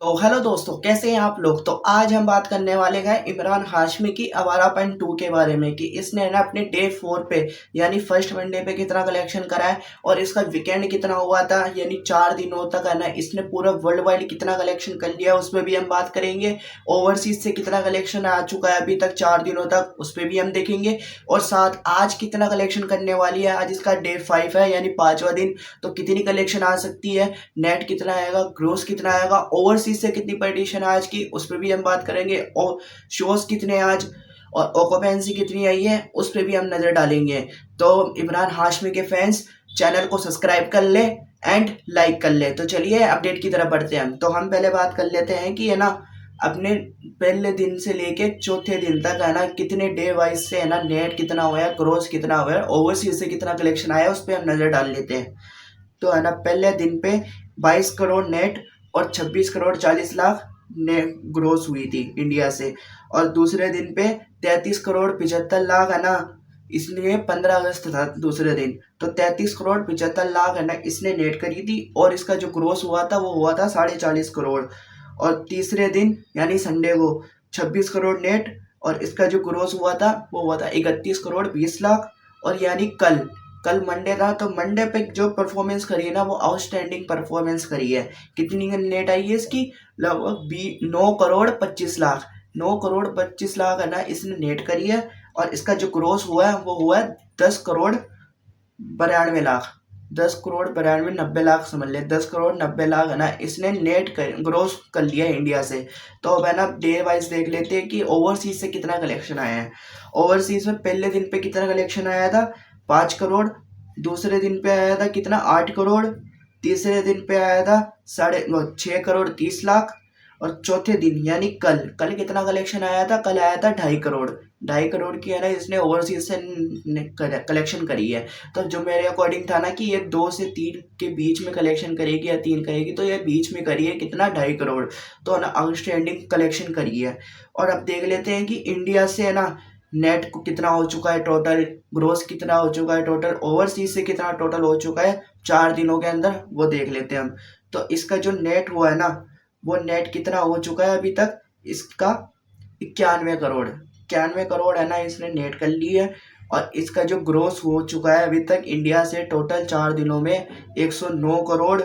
तो हेलो दोस्तों, कैसे हैं आप लोग। तो आज हम बात करने वाले हैं इमरान हाशमी की आवारा.2 के बारे में कि इसने ना अपने डे 4 पे यानी फर्स्ट वनडे पे कितना कलेक्शन करा है और इसका वीकेंड कितना हुआ था, यानी 4 दिनों तक है ना इसने पूरा वर्ल्ड वाइड कितना कलेक्शन कर लिया उस पर भी हम बात करेंगे। ओवरसीज से कितना कलेक्शन आ चुका है अभी तक 4 दिनों तक, उस पर भी हम देखेंगे। और साथ आज कितना कलेक्शन करने वाली है, आज इसका डे 5 है यानी 5वां दिन, तो कितनी कलेक्शन आ सकती है, नेट कितना आएगा, ग्रोस कितना आएगा, ओवरसीज से कितनी पटिशन है आज की उस पर भी हम बात करेंगे। और शोज कितने आज और ऑक्यूपेंसी कितनी आई है उस पर भी हम नजर डालेंगे। तो इमरान हाशमी के फैंस चैनल को सब्सक्राइब कर ले एंड लाइक कर ले। तो चलिए अपडेट की तरफ बढ़ते हैं। तो हम पहले बात कर लेते हैं कि है ना अपने पहले दिन से लेके चौथे दिन तक है ना कितने डे वाइज से है ना नेट कितना हुआ है, ग्रोस कितना हुआ है, ओवरसीज से कितना कलेक्शन आया उस पर हम नजर डाल लेते हैं। तो है ना पहले दिन पे 22 करोड़ नेट और 26 करोड़ 40 लाख नेट ग्रोस हुई थी इंडिया से। और दूसरे दिन पे 33 करोड़ 75 लाख है ना, इसलिए 15 अगस्त था दूसरे दिन, तो 33 करोड़ 75 लाख है ना इसने नेट करी थी। और इसका जो ग्रोस हुआ था वो हुआ था 40.5 करोड़। और तीसरे दिन यानी संडे को 26 करोड़ नेट और इसका जो ग्रोस हुआ था वो हुआ था 31 करोड़ 20 लाख। और यानी कल कल मंडे था, तो मंडे पे जो परफॉर्मेंस करी है ना वो आउटस्टैंडिंग परफॉर्मेंस करी है। कितनी नेट आई है इसकी, लगभग 9 करोड़ 25 लाख, 9 करोड़ 25 लाख है ना इसने नेट करी है। और इसका जो ग्रोस हुआ है वो हुआ है 10 करोड़ 92 लाख, 10 करोड़ 92 90 लाख समझ ले, 10 करोड़ 90 लाख है ना इसने नेट ग्रोस कर लिया है इंडिया से। तो अब है ना डे वाइज देख लेते हैं कि ओवरसीज से कितना कलेक्शन आया है। ओवरसीज में पहले दिन पे कितना कलेक्शन आया था 5 करोड़, दूसरे दिन पे आया था कितना 8 करोड़, तीसरे दिन पे आया था 6 करोड़ 30 लाख। और चौथे दिन यानी कल कल कितना कलेक्शन आया था, कल आया था 2.5 करोड़, 2.5 करोड़ की है ना इसने ओवरसीज से कलेक्शन करी है। तो जो मेरे अकॉर्डिंग था ना कि ये 2 से 3 के बीच में कलेक्शन करेगी या 3 करेगी, तो ये बीच में करी है कितना 2.5 करोड़, तो है ना आउटस्टैंडिंग कलेक्शन करी है। और अब देख लेते हैं कि इंडिया से है ना नेट को कितना हो चुका है टोटल, ग्रोस कितना हो चुका है टोटल, ओवरसीज से कितना टोटल हो चुका है 4 दिनों के अंदर, वो देख लेते हैं हम। तो इसका जो नेट हुआ है ना वो नेट कितना हो चुका है अभी तक, इसका 91 करोड़ है ना इसने नेट कर ली है। और इसका जो ग्रोस हो चुका है अभी तक इंडिया से टोटल 4 दिनों में 109 करोड़।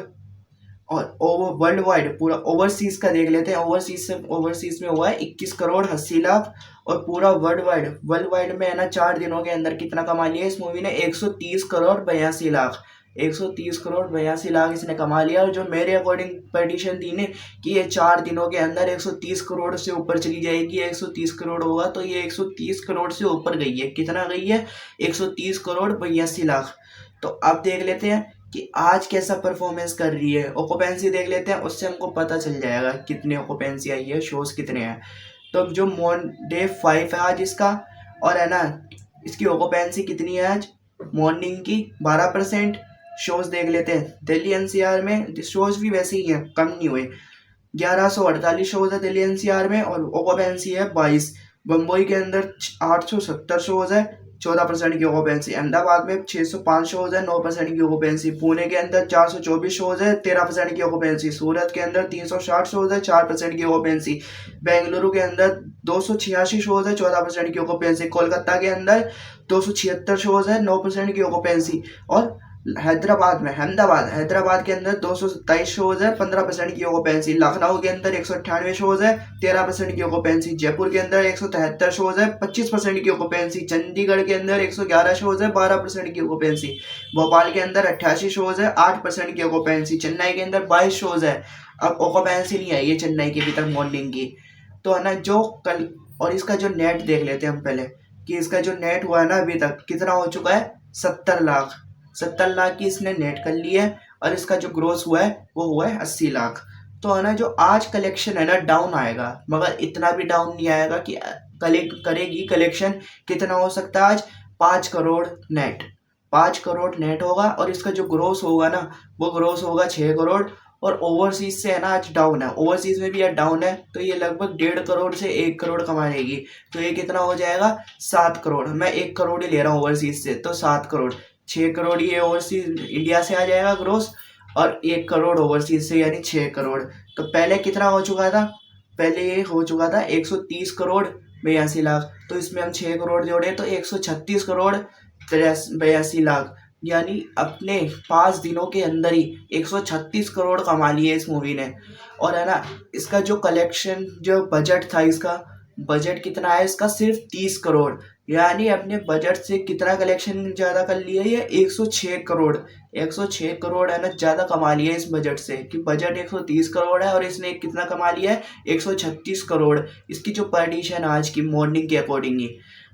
और ओवर वर्ल्ड वाइड पूरा ओवरसीज का देख लेते हैं, ओवरसीज में हुआ है 21 करोड़ 80 लाख। और पूरा वर्ल्ड वाइड में है ना 4 दिनों के अंदर कितना कमा लिया इस मूवी ने, 130 करोड़ 82 लाख, 130 करोड़ 82 लाख इसने कमा लिया। और जो मेरे अकॉर्डिंग प्रेडिक्शन थी ने कि ये 4 दिनों के अंदर 130 करोड़ से ऊपर चली जाएगी, 130 करोड़ होगा, तो ये 130 करोड़ से ऊपर गई है। कितना गई है, 130 करोड़ 82 लाख। तो अब देख लेते हैं कि आज कैसा परफॉर्मेंस कर रही है। ऑक्यूपेंसी देख लेते हैं, उससे हमको पता चल जाएगा कितने ऑक्यूपेंसी आई है, शोज कितने हैं। तो जो डे 5 है आज इसका, और है ना इसकी ऑक्यूपेंसी कितनी है आज मॉर्निंग की 12%। शोज देख लेते हैं, दिल्ली एनसीआर में शोज भी वैसे ही हैं, कम नहीं हुए, 1148 शोज है दिल्ली एनसीआर में और ऑक्यूपेंसी है 22। बम्बई के अंदर 870 शोज है, 14% की ऑक्यूपेंसी। अहमदाबाद में 605 शोज है, 9% की ऑक्यूपेंसी। पुणे के अंदर 424 शोज है, 13% की ऑक्यूपेंसी। सूरत के अंदर 360 शोज है, 4% की ऑक्यूपेंसी। बेंगलुरु के अंदर 286 शोज है, 14% की ऑक्यूपेंसी। कोलकाता के अंदर 276 शोज है, 9% की ऑक्यूपेंसी। और हैदराबाद के अंदर 227 शोज है, 15% की ऑक्यूपेंसी। लखनऊ के अंदर 198 शोज है, 13% की ऑक्यूपेंसी। जयपुर के अंदर 173 शोज है, 25% की ऑक्यूपेंसी। चंडीगढ़ के अंदर 111 शोज है, 12% की ऑक्यूपेंसी। भोपाल के अंदर 88 शोज है, 8% की ऑक्यूपेंसी। चेन्नई के अंदर 22 शोज है, अब ऑक्यूपेंसी नहीं आई है चेन्नई की अभी तक मॉर्निंग की। तो है ना जो कल, और इसका जो नेट देख लेते हैं हम पहले कि इसका जो नेट हुआ है ना अभी तक कितना हो चुका है, 70 लाख, 70 लाख की इसने नेट कर ली है। और इसका जो ग्रोस हुआ है वो हुआ है 80 लाख। तो है ना जो आज कलेक्शन है ना डाउन आएगा, मगर इतना भी डाउन नहीं आएगा कि करेगी कलेक्शन। कितना हो सकता है आज, 5 करोड़ नेट, 5 करोड़ नेट होगा। और इसका जो ग्रोस होगा ना वो ग्रोस होगा 6 करोड़। और ओवरसीज से है ना आज डाउन है, ओवरसीज में भी यार डाउन है, तो ये लगभग 1.5 करोड़ से 1 करोड़ कमा लेगी। तो ये कितना हो जाएगा, 7 करोड़। मैं 1 करोड़ ही ले रहा हूँ ओवरसीज से, तो 7 करोड़, 6 करोड़ ये ओवरसीज इंडिया से आ जाएगा ग्रोस, और 1 करोड़ ओवरसीज से यानी 6 करोड़। तो पहले कितना हो चुका था, पहले ये हो चुका था 130 करोड़ 82 लाख, तो इसमें हम 6 करोड़ जोड़े तो 136 करोड़ 82 लाख, यानी अपने 5 दिनों के अंदर ही 136 करोड़ कमा लिए इस मूवी ने। और है ना, इसका जो कलेक्शन जो बजट था, इसका बजट कितना है इसका, सिर्फ 30 करोड़, यानी अपने बजट से कितना कलेक्शन ज़्यादा कर लिया ये, 106 करोड़। 106 करोड़ है ना ज़्यादा कमा लिया इस बजट से, कि बजट 130 करोड़ है और इसने कितना कमा लिया है, 136 करोड़। इसकी जो प्रडिक्शन आज की मॉर्निंग के अकॉर्डिंग ही,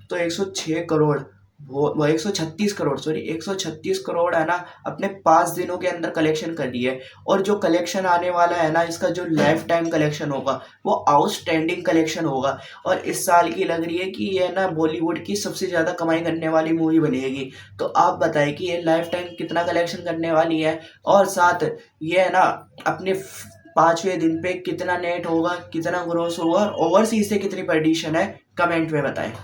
तो 106 करोड़, वो 136 करोड़, सॉरी 136 करोड़ है ना अपने 5 दिनों के अंदर कलेक्शन कर लिया है। और जो कलेक्शन आने वाला है ना, इसका जो लाइफ टाइम कलेक्शन होगा वो आउटस्टैंडिंग कलेक्शन होगा। और इस साल की लग रही है कि ये ना बॉलीवुड की सबसे ज़्यादा कमाई करने वाली मूवी बनेगी। तो आप बताएं कि ये लाइफ टाइम कितना कलेक्शन करने वाली है, और साथ ये है ना अपने 5वें दिन पे कितना नेट होगा, कितना ग्रोस होगा, और ओवरसीज से कितनी प्रडिक्शन है, कमेंट में बताएं।